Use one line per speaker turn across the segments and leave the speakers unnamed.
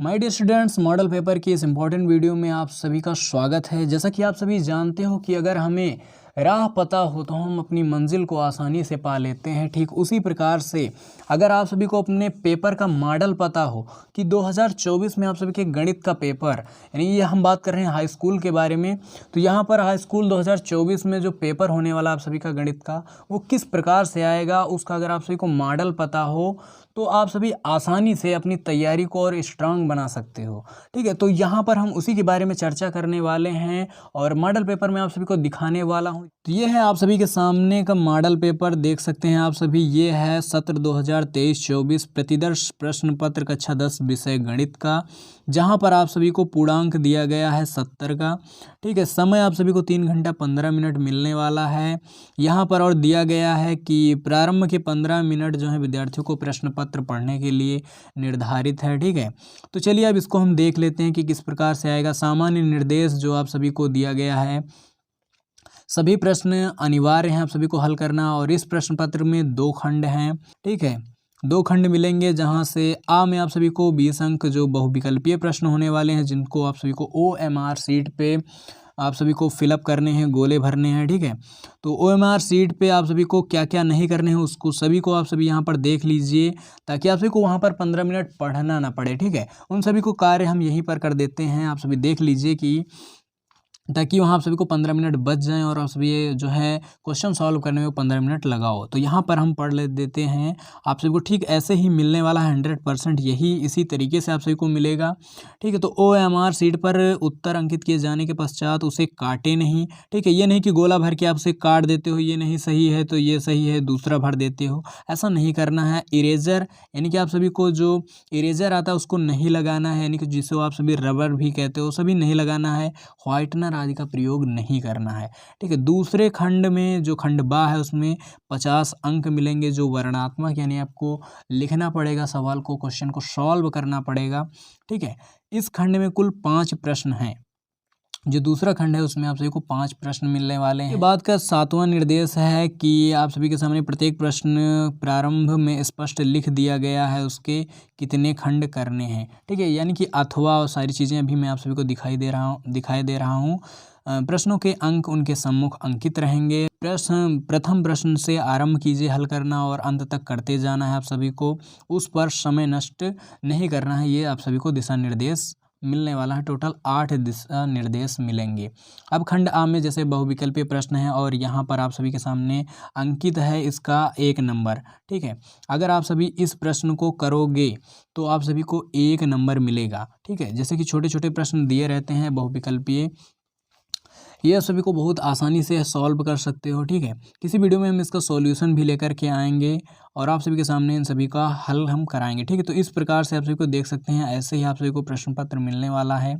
My dear students, model paper की इस important video में आप सभी का स्वागत है। जैसा कि आप सभी जानते हो कि अगर हमें राह पता हो तो हम अपनी मंजिल को आसानी से पा लेते हैं। ठीक उसी प्रकार से अगर आप सभी को अपने पेपर का मॉडल पता हो कि 2024 में आप सभी के गणित का पेपर, यानी ये हम बात कर रहे हैं हाई स्कूल के बारे में, तो यहाँ पर हाई स्कूल 2024 में जो पेपर होने वाला आप सभी का गणित का, वो किस प्रकार से आएगा, उसका अगर आप सभी को मॉडल पता हो तो आप सभी आसानी से अपनी तैयारी को और स्ट्रांग बना सकते हो। ठीक है, तो यहाँ पर हम उसी के बारे में चर्चा करने वाले हैं और मॉडल पेपर में आप सभी को दिखाने वाला हूँ। तो ये है आप सभी के सामने का मॉडल पेपर, देख सकते हैं आप सभी। ये है सत्र 2023-24 प्रतिदर्श प्रश्न पत्र कक्षा 10 विषय गणित का, जहाँ पर आप सभी को पूर्णांक दिया गया है 70 का। ठीक है, समय आप सभी को 3 घंटा 15 मिनट मिलने वाला है यहाँ पर, और दिया गया है कि प्रारंभ के 15 मिनट जो है विद्यार्थियों को प्रश्न पत्र पढ़ने के लिए निर्धारित है। ठीक है, तो चलिए अब इसको हम देख लेते हैं कि किस प्रकार से आएगा। सामान्य निर्देश जो आप सभी को दिया गया है, सभी प्रश्न अनिवार्य हैं आप सभी को हल करना, और इस प्रश्न पत्र में 2 खंड हैं। ठीक है, 2 खंड मिलेंगे, जहां से आ में आप सभी को 20 अंक जो बहुविकल्पीय प्रश्न होने वाले हैं, जिनको आप सभी को OMR सीट पे आप सभी को फिलअप करने हैं, गोले भरने हैं। ठीक है, तो OMR सीट पे आप सभी को क्या क्या नहीं करने हैं, उसको सभी को आप सभी यहाँ पर देख लीजिए, ताकि आप सभी को वहाँ पर 15 मिनट पढ़ना ना पड़े। ठीक है, उन सभी को कार्य हम यहीं पर कर देते हैं, आप सभी देख लीजिए कि ताकि वहाँ आप सभी को 15 मिनट बच जाएं और आप सभी ये जो है क्वेश्चन सॉल्व करने में 15 मिनट लगाओ। तो यहाँ पर हम पढ़ ले देते हैं आप सभी को। ठीक ऐसे ही मिलने वाला है 100%, यही इसी तरीके से आप सभी को मिलेगा। ठीक है, तो OMR सीट पर उत्तर अंकित किए जाने के पश्चात उसे काटे नहीं। ठीक है, ये नहीं कि गोला भर के आप उसे काट देते हो, ये नहीं सही है तो ये सही है दूसरा भर देते हो, ऐसा नहीं करना है। इरेजर यानी कि आप सभी को जो इरेजर आता है उसको नहीं लगाना है, यानी कि जिसे आप सभी रबर भी कहते हो, सभी नहीं लगाना है। व्हाइटनर आदि का प्रयोग नहीं करना है। ठीक है, दूसरे खंड में जो खंड बा है उसमें 50 अंक मिलेंगे, जो वर्णनात्मक, यानी आपको लिखना पड़ेगा सवाल को, क्वेश्चन को सॉल्व करना पड़ेगा। ठीक है, इस खंड में कुल 5 प्रश्न हैं। जो दूसरा खंड है उसमें आप सभी को 5 प्रश्न मिलने वाले हैं। बाद का 7वां निर्देश है कि आप सभी के सामने प्रत्येक प्रश्न प्रारंभ में स्पष्ट लिख दिया गया है उसके कितने खंड करने हैं। ठीक है, यानी कि अथवा और सारी चीज़ें अभी मैं आप सभी को दिखाई दे रहा हूँ। प्रश्नों के अंक उनके सम्मुख अंकित रहेंगे। प्रथम प्रश्न से आरंभ कीजिए हल करना, और अंत तक करते जाना है आप सभी को, उस पर समय नष्ट नहीं करना है। ये आप सभी को दिशा निर्देश मिलने वाला है। टोटल 8 दिशा निर्देश मिलेंगे। अब खंड आ में जैसे बहुविकल्पीय प्रश्न है, और यहाँ पर आप सभी के सामने अंकित है इसका 1 नंबर। ठीक है, अगर आप सभी इस प्रश्न को करोगे तो आप सभी को 1 नंबर मिलेगा। ठीक है, जैसे कि छोटे छोटे प्रश्न दिए रहते हैं बहुविकल्पीय, ये सभी को बहुत आसानी से सॉल्व कर सकते हो। ठीक है, किसी वीडियो में हम इसका सॉल्यूशन भी लेकर के आएंगे और आप सभी के सामने इन सभी का हल हम कराएंगे। ठीक है, तो इस प्रकार से आप सभी को देख सकते हैं, ऐसे ही आप सभी को प्रश्न पत्र मिलने वाला है।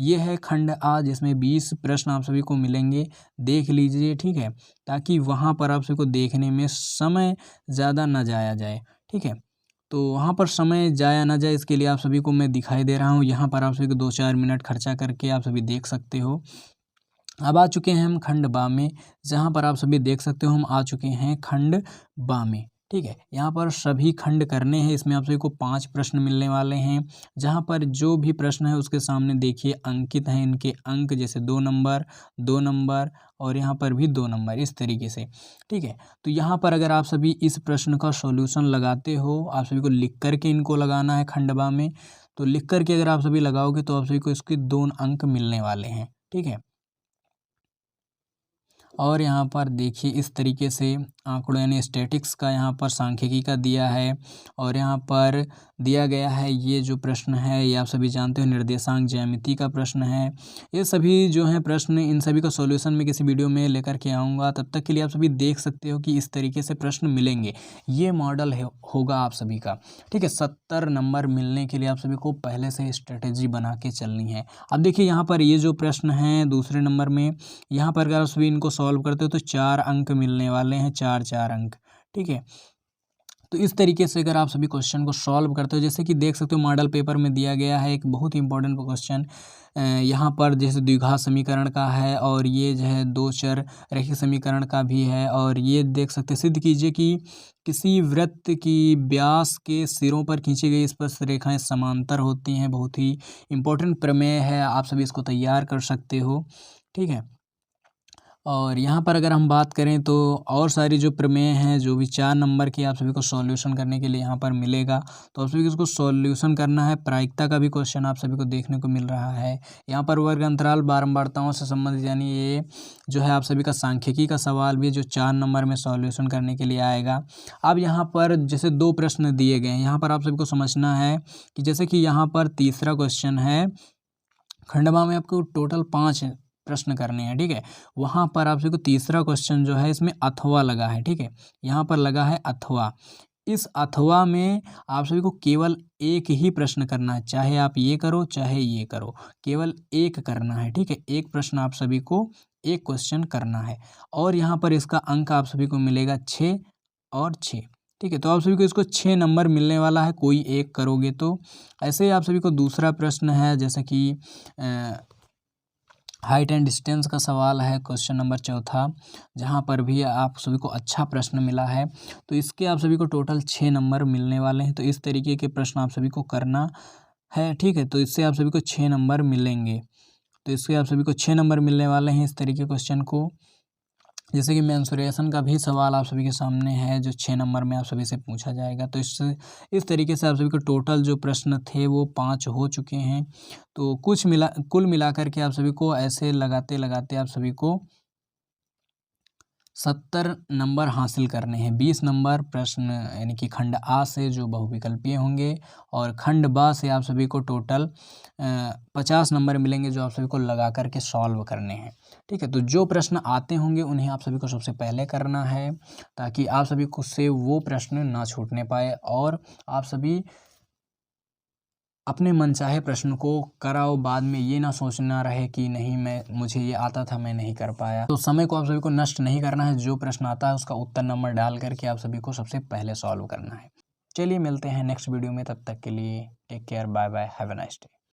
ये है खंड आ, जिसमें 20 प्रश्न आप सभी को मिलेंगे, देख लीजिए। ठीक है, ताकि वहाँ पर आप सभी को देखने में समय ज़्यादा न जाया जाए। ठीक है, तो वहाँ पर समय जाया ना जाए, इसके लिए आप सभी को मैं दिखाई दे रहा हूँ। यहाँ पर आप सभी को 2-4 मिनट खर्चा करके आप सभी देख सकते हो। अब आ चुके हैं हम खंड बा में, जहाँ पर आप सभी देख सकते हो हम आ चुके हैं खंड बा में। ठीक है, यहाँ पर सभी खंड करने हैं। इसमें आप सभी को 5 प्रश्न मिलने वाले हैं, जहाँ पर जो भी प्रश्न है उसके सामने देखिए अंकित हैं इनके अंक, जैसे 2 नंबर 2 नंबर, और यहाँ पर भी 2 नंबर, इस तरीके से। ठीक है, तो यहाँ पर अगर आप सभी इस प्रश्न का सॉल्यूशन लगाते हो, आप सभी को लिख करके इनको लगाना है खंड बा में। तो लिख करके अगर आप सभी लगाओगे तो आप सभी को इसके 2 अंक मिलने वाले हैं। ठीक है, और यहाँ पर देखिए इस तरीके से आंकड़ों यानी स्टैटिक्स का यहाँ पर सांख्यिकी का दिया है, और यहाँ पर दिया गया है ये जो प्रश्न है, ये आप सभी जानते हो निर्देशांक ज्यामिति का प्रश्न है। ये सभी जो हैं प्रश्न, इन सभी का सॉल्यूशन मैं किसी वीडियो में लेकर के आऊँगा। तब तक के लिए आप सभी देख सकते हो कि इस तरीके से प्रश्न मिलेंगे। ये मॉडल होगा आप सभी का। ठीक है, 70 नंबर मिलने के लिए आप सभी को पहले से स्ट्रेटेजी बना के चलनी है। अब देखिए यहाँ पर ये जो प्रश्न हैं दूसरे नंबर में, यहाँ पर अगर आप सभी इनको सॉल्व करते हो तो 4 अंक मिलने वाले हैं, 4 अंक। ठीक है, तो इस तरीके से अगर आप सभी क्वेश्चन को सॉल्व करते हो, जैसे कि देख सकते हो मॉडल पेपर में दिया गया है एक बहुत ही इंपॉर्टेंट क्वेश्चन, यहाँ पर जैसे द्विघात समीकरण का है और ये जो है दो चर रैखिक समीकरण का भी है। और ये देख सकते सिद्ध कीजिए कि किसी वृत्त की व्यास के सिरों पर खींची गई स्पर्श रेखाएं समांतर होती हैं। बहुत ही इंपॉर्टेंट प्रमेय है, आप सभी इसको तैयार कर सकते हो, ठीक है। और यहाँ पर अगर हम बात करें तो और सारी जो प्रमेय हैं जो भी 4 नंबर की आप सभी को सॉल्यूशन करने के लिए यहाँ पर मिलेगा, तो आप सभी को इसको सॉल्यूशन करना है। प्रायिकता का भी क्वेश्चन आप सभी को देखने को मिल रहा है। यहाँ पर वर्ग अंतराल बारंबारताओं से संबंधित, यानी ये जो है आप सभी का सांख्यिकी का सवाल भी जो 4 नंबर में सॉल्यूशन करने के लिए आएगा। अब यहाँ पर जैसे 2 प्रश्न दिए गए हैं, यहाँ पर आप सभी को समझना है कि जैसे कि यहाँ पर तीसरा क्वेश्चन है, खंडवा में आपको टोटल 5 प्रश्न करने हैं, ठीक है। वहाँ पर आप सभी को तीसरा क्वेश्चन जो है इसमें अथवा लगा है, ठीक है। यहाँ पर लगा है अथवा। इस अथवा में आप सभी को केवल एक ही प्रश्न करना है, चाहे आप ये करो चाहे ये करो, केवल एक करना है, ठीक है। एक प्रश्न आप सभी को एक क्वेश्चन करना है और यहाँ पर इसका अंक आप सभी को मिलेगा 6 और 6, ठीक है। तो आप सभी को इसको 6 नंबर मिलने वाला है, कोई एक करोगे तो। ऐसे ही आप सभी को दूसरा प्रश्न है, जैसे कि हाइट एंड डिस्टेंस का सवाल है, क्वेश्चन नंबर 4, जहाँ पर भी आप सभी को अच्छा प्रश्न मिला है। तो इसके आप सभी को टोटल 6 नंबर मिलने वाले हैं। तो इस तरीके के प्रश्न आप सभी को करना है, ठीक है। तो इससे आप सभी को 6 नंबर मिलेंगे। तो इससे आप सभी को 6 नंबर मिलने वाले हैं इस तरीके क्वेश्चन को। जैसे कि मेंसुरेशन का भी सवाल आप सभी के सामने है जो 6 नंबर में आप सभी से पूछा जाएगा। तो इस तरीके से आप सभी को टोटल जो प्रश्न थे वो 5 हो चुके हैं। तो कुल मिलाकर के आप सभी को ऐसे लगाते लगाते आप सभी को 70 नंबर हासिल करने हैं। 20 नंबर प्रश्न यानी कि खंड आ से जो बहुविकल्पीय होंगे और खंड बा से आप सभी को टोटल 50 नंबर मिलेंगे जो आप सभी को लगा करके सॉल्व करने हैं, ठीक है। तो जो प्रश्न आते होंगे उन्हें आप सभी को सबसे पहले करना है ताकि आप सभी को से वो प्रश्न ना छूटने पाए और आप सभी अपने मनचाहे प्रश्न को कराओ। बाद में ये ना सोचना रहे कि नहीं मुझे ये आता था मैं नहीं कर पाया। तो समय को आप सभी को नष्ट नहीं करना है, जो प्रश्न आता है उसका उत्तर नंबर डाल करके आप सभी को सबसे पहले सॉल्व करना है। चलिए मिलते हैं नेक्स्ट वीडियो में, तब तक के लिए take care, bye bye, have a nice day.